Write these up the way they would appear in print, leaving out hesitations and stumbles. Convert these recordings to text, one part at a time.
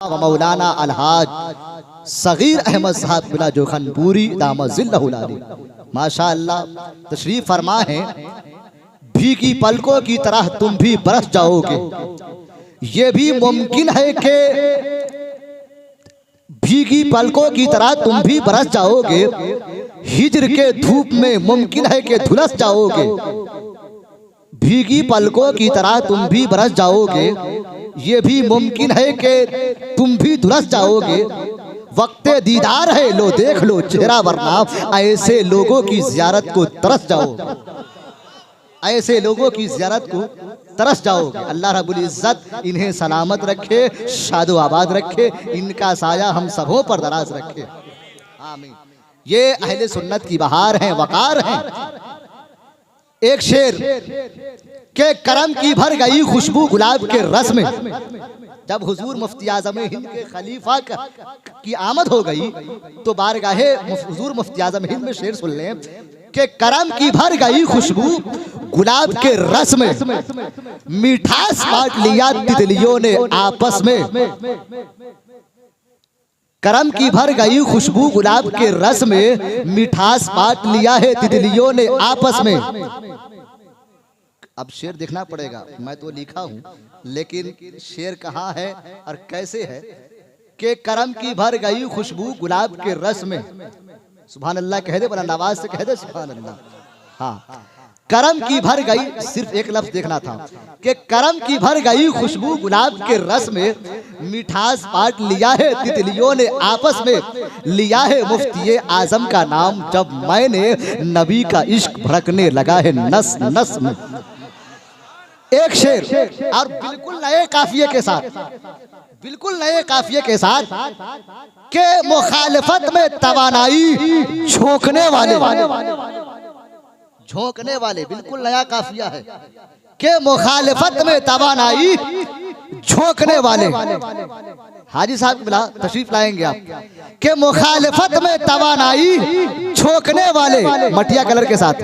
मौलाना अलहाज सगीर अहमद साहब बिला जोखनपुरी दामजिल्लहुल आली माशाअल्लाह तशरीफ फरमा है। भीगी पलकों की तरह तुम भी बरस जाओगे, ये भी मुमकिन है कि भीगी पलकों की तरह तुम भी बरस जाओगे, हिज्र के धूप में मुमकिन है कि झुलस जाओगे। भीगी पलकों की तरह तुम भी बरस जाओगे, ये भी मुमकिन है कि तुम भी झुलस जाओगे। वक्ते दीदार है लो देख लो चेहरा, वरना ऐसे लोगों की ज़ियारत को तरस जाओगे, ऐसे लोगों की ज़ियारत को तरस जाओगे। अल्लाह रब्बुल इज़्ज़त इन्हें सलामत रखे, शादो आबाद रखे, इनका साया हम सबों पर दराज रखे, आमीन। ये अहले सुन्नत की बहार हैं, वकार हैं। एक शेर के करम की भर गई खुशबू गुलाब के रस में, जब हुजूर मुफ्ती आज़म हिंद के खलीफा की आमद हो गई तो बारगाहे हुजूर मुफ्ती आज़म हिंद में शेर सुन लें कि करम की भर गई खुशबू गुलाब के रस में, मिठास बांट लिया तितलियों ने आपस में। करम की भर गई खुशबू गुलाब के रस में, मिठास बांट लिया है तितलियों ने आपस में। अब शेर देखना पड़ेगा, मैं तो लिखा हूं लेकिन शेर कहाँ है और कैसे है कि करम की भर गई खुशबू गुलाब के रस में। सुभान अल्लाह कह दे, बड़ा नवाज से कह दे सुभान अल्लाह। हाँ, करम की भर गई, सिर्फ एक लफ्ज देखना था कि करम की भर गई खुशबू गुलाब के रस में, मिठास बांट लिया है तितलियों ने आपस में। लिया है मुफ्ती आजम का नाम जब मैंने, नबी का इश्क भड़कने लगा है नस नस में। एक शेर और बिल्कुल नए काफिये के साथ, बिल्कुल नए काफिये के साथ के मुखालिफत में तवानाई झोंकने वाले, झोंकने वाले, बिल्कुल नया काफिया है के मुखालिफत में तवानाई झोंकने वाले। हाजी साहब बिला तशरीफ लाएंगे आप के मुखालिफत में तवानाई झोंकने वाले, मटिया कलर के साथ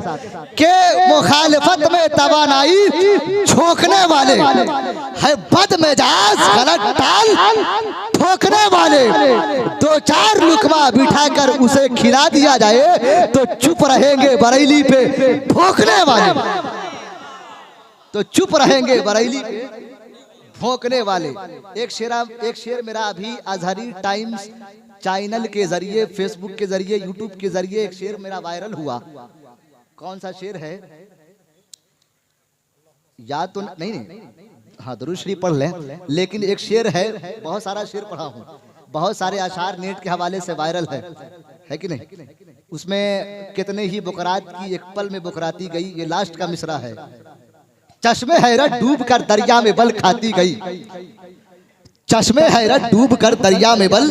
के मुखालिफत में तवानाई झोंकने वाले है, बदमिजाज गलत टाल ठोकने वाले। दो चार लुकमा बिठाकर उसे खिला दिया जाए तो चुप रहेंगे बरेली पे भोंकने वाले, तो चुप रहेंगे बरेली पे भोंकने वाले। एक शेर मेरा अभी अजहरी टाइम्स चैनल के जरिए, फेसबुक के जरिए, यूट्यूब के जरिए एक शेर मेरा वायरल हुआ। कौन सा शेर है याद तो नहीं, हाँ दरूद शरीफ पढ़ लें, लेकिन एक शेर है, बहुत सारा शेर पढ़ा हूँ, बहुत सारे अशार नेट के हवाले से वायरल है कि नहीं। उसमें कितने ही बुकरात की एक पल में बुकराती गई, ये लास्ट का मिसरा है। चश्मे हैरत डूब कर दरिया में बल खाती गई, चश्मे हैरत डूब कर दरिया में बल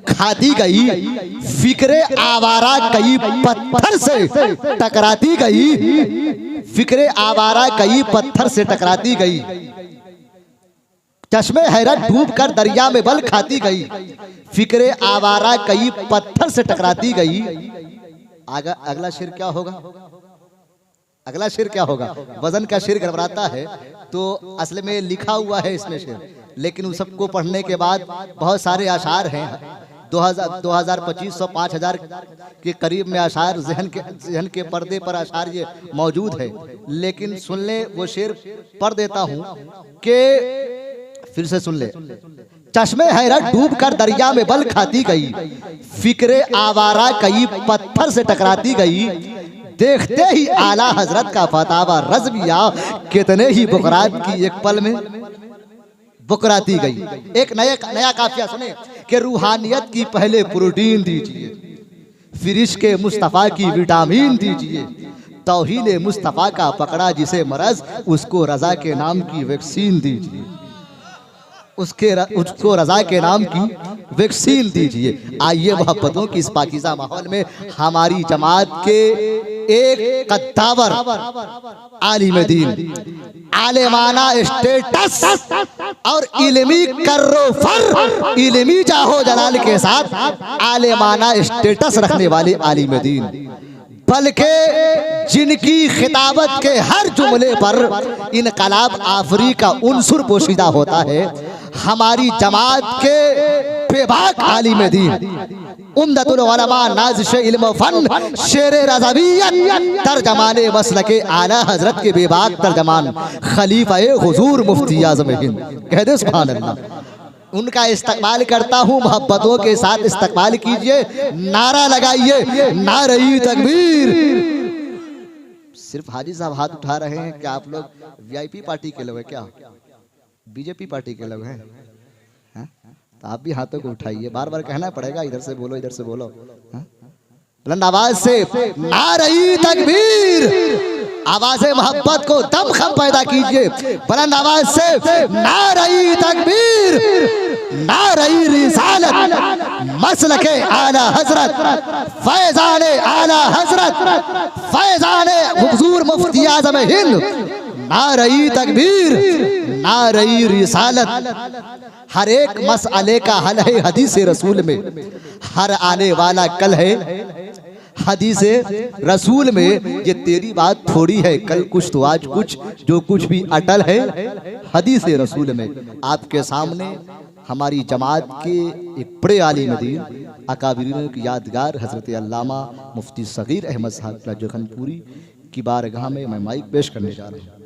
खाती गई, फिक्रे आवारा कई पत्थर से टकराती गई, फिक्रे आवारा कई पत्थर से टकराती गई। चश्मे हैरत डूब कर दरिया में बल खाती गई, फिक्रे आवारा कई पत्थर से टकराती गई। अगला शेर क्या होगा, अगला शेर क्या होगा? वजन का शेर गड़बड़ाता है तो असल में लिखा हुआ है इसमें शेर, लेकिन उन सबको पढ़ने के बाद बहुत सारे अशार हैं, 2500 5000 के करीब में अशार जहन के पर्दे पर अशार ये मौजूद है। लेकिन सुन ले, वो शेर पढ़ देता हूँ कि फिर से सुन ले। चश्मे हैरत डूब कर दरिया में बल खाती गई, फिक्रे आवारा कई पत्थर से टकराती गई, देखते ही आला हजरत का फतावा रज़विया कितने ही बुकरात की एक पल में बुकराती गई। एक नया काफिया सुने कि रूहानियत की पहले प्रोटीन दीजिए, फिर इश्क़े मुस्तफ़ा की विटामिन दीजिए, तौहीद मुस्तफ़ा का पकड़ा जिसे मरज, उसको रज़ा के नाम की वैक्सीन दीजिए, उसको रज़ा के नाम की वैक्सीन दीजिए। आइए मोहब्बतों की इस पाकीज़ा माहौल में हमारी जमात के एक कद्दावर आलिम दीन, आलिमाना स्टेटस और इल्मी कर्रो फर, इल्मी जाहो जलाल के साथ आलिमाना स्टेटस रखने वाले आलिम दीन, बल्कि जिनकी खिताबत के हर जुमले पर इनकलाब आफरी का उन्सुर पोशीदा होता है, हमारी जमात के बेबाक आलिम दीन उम्दतुल उलमा नाज़िश इल्म फन शेर रज़ावियत तर्जमाने मसलके आला हजरत के बेबाक तर्जमान खलीफाए हुजूर मुफ्ती आज़म हिंद, कह दे सुभान अल्लाह। उनका इस्तकबाल करता हूँ, मोहब्बतों के साथ इस्तकबाल कीजिए, नारा लगाइए, नारे तकबीर। सिर्फ हाजी साहब हाथ उठा रहे हैं, क्या आप लोग वीआईपी पार्टी के लोग हैं, क्या बीजेपी पार्टी के लोग हैं? तो आप भी हाथों को उठाइए, बार बार कहना पड़ेगा, इधर से बोलो, इधर से बोलो। बुलंद आवाज से नारे तकबीर, आवाज़ मोहब्बत को दमखम पैदा कीजिए। बुलंद आवाज से नारे तकबीर, नारे रिसालत मसलके आला हजरत फैजाने आला हजरत फैजाने हुजूर मुफ्ती आज़म हिंद, नारे तकबीर, नारे रिसालत। हर एक मसले का हल है हदीस रसूल में, हर आने वाला कल है हदीस रसूल में। ये तेरी बात थोड़ी है, कल कुछ तो आज कुछ, जो कुछ भी अटल है हदीस रसूल में। आपके सामने हमारी जमात के एक बड़े आलिम दीन अकाबिरीन की यादगार हजरत अल्लामा मुफ्ती सगीर अहमद साहब जखनपुरी की बारगाह में मैं माइक पेश करने जा रहा हूँ।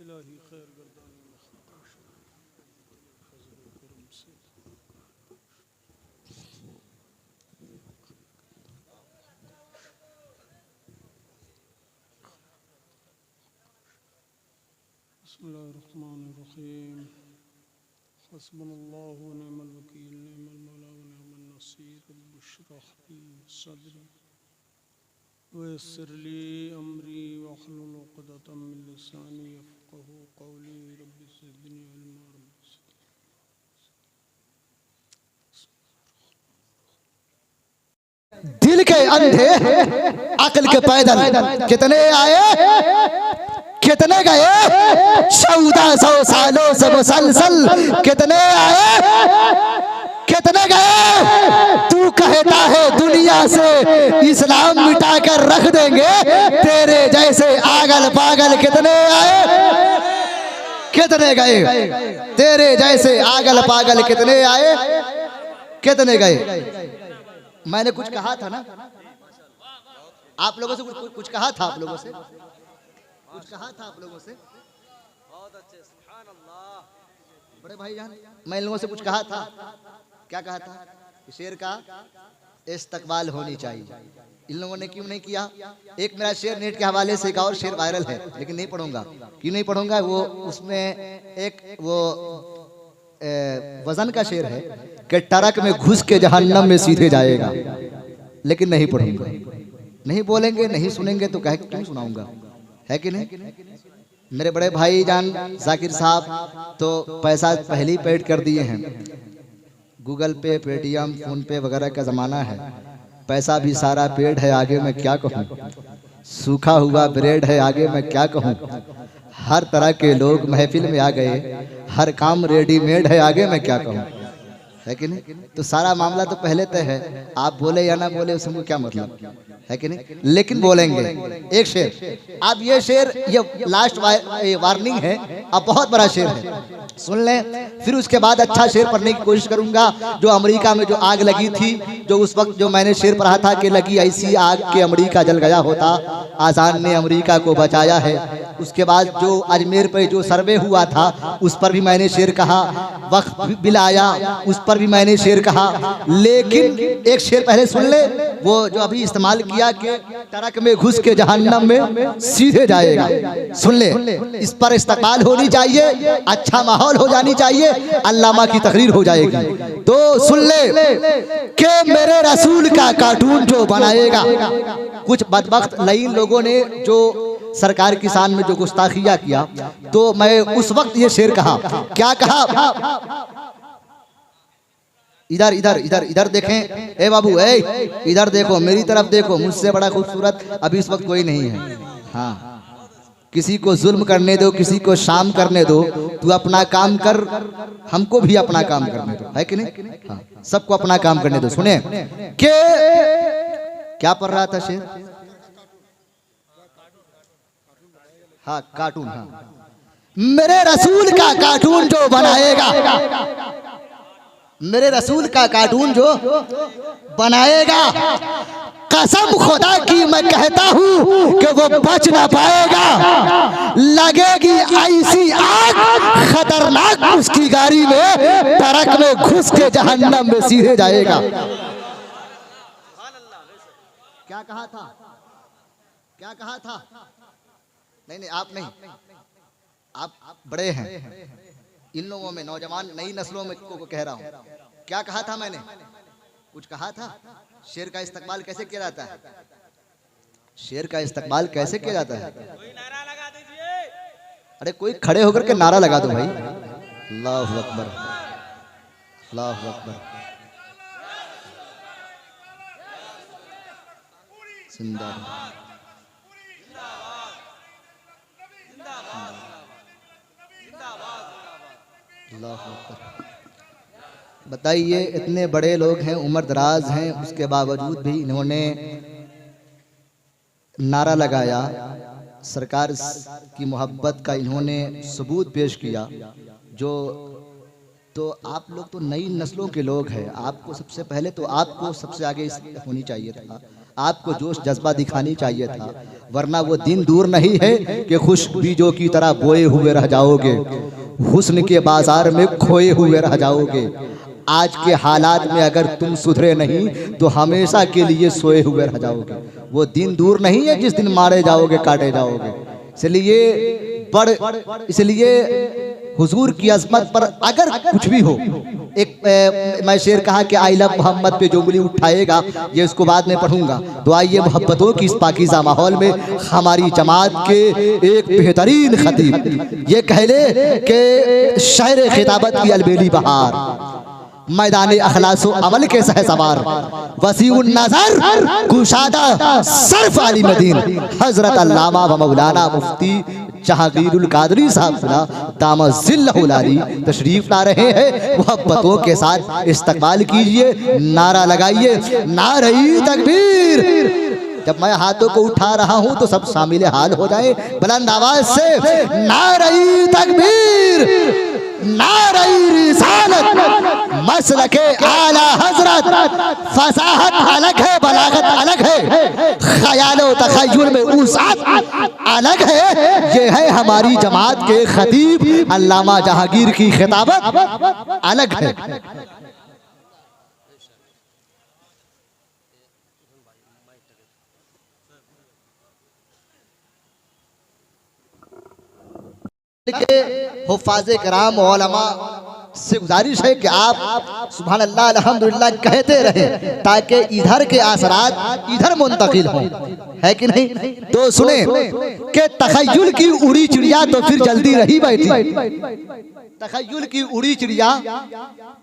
इलाही खैर गर्दान से बिस्मिल्लाहिर्रहमानिर्रहीम हस्बुनल्लाहु व निअमल वकील निअमल मौला व निअमन नसीर रब्बिश्रह ली सदरी वयस्सिर ली अमरी वहलुल उक़दतम मिन लिसानी यफ़क़हू क़ौली रब्बि ज़िदनी इल्मा। दिल के अंधे अक्ल के पैदल कितने आए कितने गए, 1400 सालों से मुसलसल कितने आए कितने गए। तू कहता है दुनिया से इस्लाम मिटा कर रख देंगे, तेरे जैसे आगल पागल कितने आए कितने गए, तेरे जैसे आगल पागल कितने आए कितने गए। मैंने कुछ कहा था ना आप लोगों से, कुछ कहा था आप लोगों से, कुछ कहा था आप लोगों से। बहुत अच्छे, सुभान अल्लाह। बड़े भाई जान, मैं इन लोगों से कुछ कहा था, क्या कहा था? शेर का इस्तकबाल होनी चाहिए। इन लोगों ने क्यों नहीं किया? एक मेरा शेर नेट के हवाले से एक और शेर वायरल है, लेकिन नहीं पढ़ूंगा। क्यों नहीं पढ़ूंगा? वो उसमें एक वो वजन का शेर है कि टरक में घुस के जहन्नम में सीधे जाएगा, लेकिन नहीं पढ़ूंगा। नहीं बोलेंगे, नहीं सुनेंगे तो कह क्यों सुनाऊंगा, है कि नहीं? मेरे बड़े भाई जान जाकिर साहब तो पैसा पहले ही पेड कर दिए हैं। गूगल पे, पेटीएम, फोन पे वगैरह का ज़माना है, पैसा भी सारा पेड है। आगे मैं क्या कहूँ, सूखा हुआ ब्रेड है, आगे मैं क्या कहूँ। हर तरह के लोग महफिल में आ गए, हर काम रेडीमेड है, आगे मैं क्या कहूँ, है कि नहीं? तो सारा मामला तो पहले तय है, आप बोले या ना बोले उसमें क्या मतलब, है कि नहीं? लेकिन बोलेंगे। एक शेर, अब ये शेर ये लास्ट वार्निंग है, अब बहुत बड़ा शेर है, सुन लें। फिर उसके बाद अच्छा शेर पढ़ने की कोशिश करूंगा। जो अमेरिका में जो आग लगी थी, जो उस वक्त जो मैंने शेर पढ़ा था कि लगी ऐसी आग कि अमेरिका जल गया होता, आजान ने अमेरिका को बचाया है। उसके बाद जो अजमेर पर जो सर्वे हुआ था उस पर भी मैंने शेर कहा, वक्त बिल आया उस पर भी मैंने शेर कहा। लेकिन एक शेर पहले सुन ले, वो जो अभी इस्तेमाल किया कि तरक में घुस के जहन्नम में सीधे जाएगा, सुन ले। इस पर इस्तेमाल होनी चाहिए, अच्छा माहौल हो जानी चाहिए, अल्लामा की तकरीर हो जाएगी। तो सुन ले कि मेरे रसूल का कार्टून जो बनाएगा, कुछ बदबख्त नई लोगों ने जो सरकार की शान में जो गुस्ताखिया किया, तो मैं उस वक्त ये शेर कहा, क्या कहा, इधर इधर इधर इधर देखें, ए बाबू ए इधर देखो, मेरी तरफ देखो, मुझसे बड़ा खूबसूरत अभी इस वक्त कोई नहीं है। हाँ, किसी को जुल्म करने दो, किसी को शाम करने दो, तू अपना काम कर, हमको भी अपना काम करने दो, है कि नहीं? हाँ, सबको अपना काम करने दो। सुने के क्या पढ़ रहा था शेर? हाँ, कार्टून। हाँ, मेरे रसूल का कार्टून जो बनाएगा, मेरे रसूल का कार्टून जो बनाएगा, कसम खुदा की मैं कहता हूं कि वो बच ना पाएगा। लगेगी ऐसी आग खतरनाक उसकी गाड़ी में, ट्रक में घुस के जहन्नम में सीधे जाएगा। क्या कहा था? क्या कहा था? नहीं नहीं, आप नहीं, आप बड़े हैं, इन लोगों में, नौजवान नई नस्लों में को कह रहा हूं। क्या कहा था मैंने? कुछ कहा था? शेर का इस्तकबाल कैसे किया जाता है? शेर का इस्तकबाल कैसे किया जाता है? कोई नारा लगा दीजिए। अरे कोई खड़े होकर के नारा लगा दो भाई। अल्लाहु अकबर, अल्लाहु अकबर, जिंदाबाद, अल्लाहु अकबर। बताइए, इतने बड़े लोग हैं, उम्र दराज हैं, उसके बावजूद भी इन्होंने नारा लगाया, सरकार की मोहब्बत का इन्होंने सबूत पेश किया। जो तो आप लोग तो नई नस्लों के लोग हैं, आपको सबसे पहले तो आपको सबसे आगे होनी चाहिए था, आपको जोश जज्बा दिखानी चाहिए था, वरना वो दिन दूर नहीं है कि खुश बीजों की तरह बोए हुए रह जाओगे, हुस्न के बाजार में खोए हुए रह जाओगे। आज के हालात में अगर तुम सुधरे नहीं तो हमेशा के लिए सोए हुए रह जाओगे। वो दिन दूर नहीं है जिस दिन मारे जाओगे, काटे जाओगे। इसलिए हुजूर की अजमत पर अगर कुछ भी हो, एक मैं शेर कहा कि आई लव मोहम्मद पे जो उंगली उठाएगा, ये उसको बाद में पढ़ूंगा। तो आइए मोहब्बतों की इस पाकीज़ा माहौल में हमारी जमात के एक बेहतरीन खतीब ये कह ले कि शायर खिताबत की अलबेली बहार, मैदान अखलासो अमल के सहसवार, वसीउन नजर कुशादा सर्फ अली मदीन, हजरत अल्लामा व मौलाना मुफ्ती जहांगीरुल कादरी साहब दामजिल्लहुल आली तशरीफ ला रहे हैं। मोहब्बतों के साथ इस्तकबाल कीजिए, नारा लगाइए, नारे तकबीर। जब मैं हाथों को उठा रहा हूं तो सब शामिल हाल हो जाए, बुलंद आवाज से नारे तकबीर, नारे रिसालत, मसलके आला हजरत, फसाहत अलग है, बलागत अलग है, ख्यालो तखय्युल में उसात अलग है। ये है हमारी जमात के खतीब अल्लामा जहांगीर की खिताबत अलग है। हुफ़ाज़े कराम उलमा से गुजारिश है कि आप सुभान अल्लाह अल्हम्दुलिल्लाह कहते रहें ताकि इधर के असरात इधर मुंतकिल हों, है कि नहीं? तो सुने कि तखय्युल की उड़ी चिड़िया तो फिर जल्दी रही बैठी, तखय्युल की उड़ी चिड़िया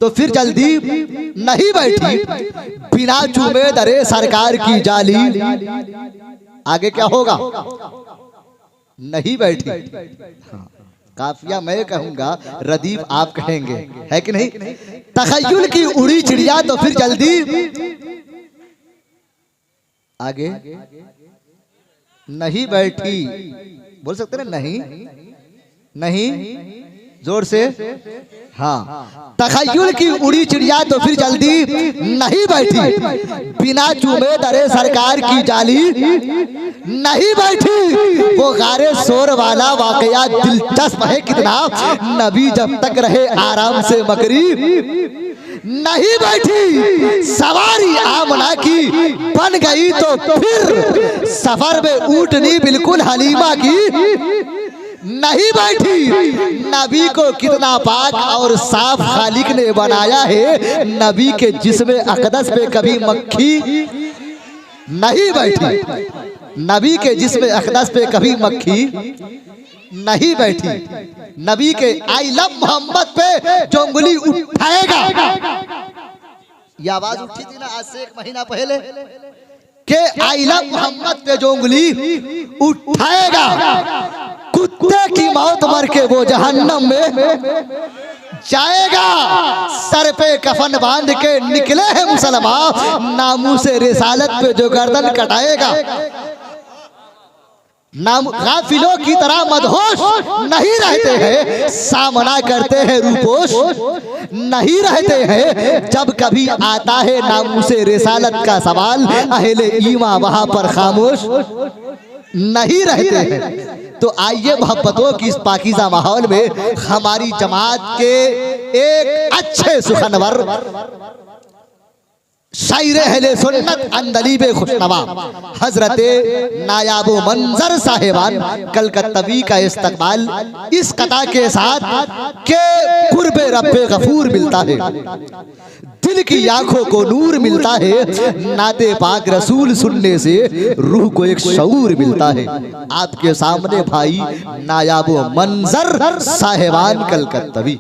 तो फिर जल्दी नहीं बैठी, बिना चूमे दरे सरकार की जाली, आगे क्या होगा? नहीं बैठी। हाँ, काफिया मैं कहूंगा, रदीफ आप कहेंगे, है कि नहीं? तखय्युल की उड़ी चिड़िया तो फिर जल्दी, आगे नहीं बैठी, बोल सकते ना? नहीं नहीं, जोर से, हाँ, तखय्युल की उड़ी चिड़िया तो फिर जल्दी नहीं बैठी, बिना चूमे दरे सरकार की जाली नहीं बैठी। वो गारे शोर वाला वाकया दिलचस्प है कितना, नबी जब तक रहे आराम से मकरी नहीं बैठी। सवारी आमना की बन गई तो फिर सफर में ऊँटनी बिल्कुल हलीमा की नहीं बैठी। नबी को कितना पाक और साफ खालिक ने बनाया है, नबी के जिस्म अक़दस पे कभी मक्खी नहीं बैठी। नबी के जिस्म अक़दस पे कभी मक्खी नहीं बैठी। नबी के आई लव मोहम्मद पे जो उंगली उठाएगा, ये आवाज उठी थी ना आज से 1 महीना पहले के आई लव मोहम्मद पे जो उंगली उठाएगा, कुत्ते की मौत मर के वो जहन्नम में जाएगा। सर पे कफन बांध के निकले हैं मुसलमान, नामू से रिसालत पे जो गर्दन कटाएगा। नाम गाफिलों की तरह मदहोश नहीं रहते हैं, सामना करते हैं रूपोश नहीं रहते हैं। जब कभी आता है नामू से रिसालत का सवाल, अहले ईमान वहां पर खामोश नहीं रहते हैं। तो आइए मोहब्बतों की इस पाकीज़ा माहौल में हमारी जमात के एक अच्छे सुखनवर शायर अहले सुन्नत अंदलीब खुशनवा हजरत नायाबो मंजर साहिबान कलकत्तवी का इस्तकबाल इस कता के साथ के कुर्बे रब्बे गफूर मिलता है, दिल की आंखों को नूर मिलता है, नाते पाक रसूल सुनने से रूह को एक शऊर मिलता है। आपके सामने भाई नायाबो मंजर साहिबान कलकत्तवी।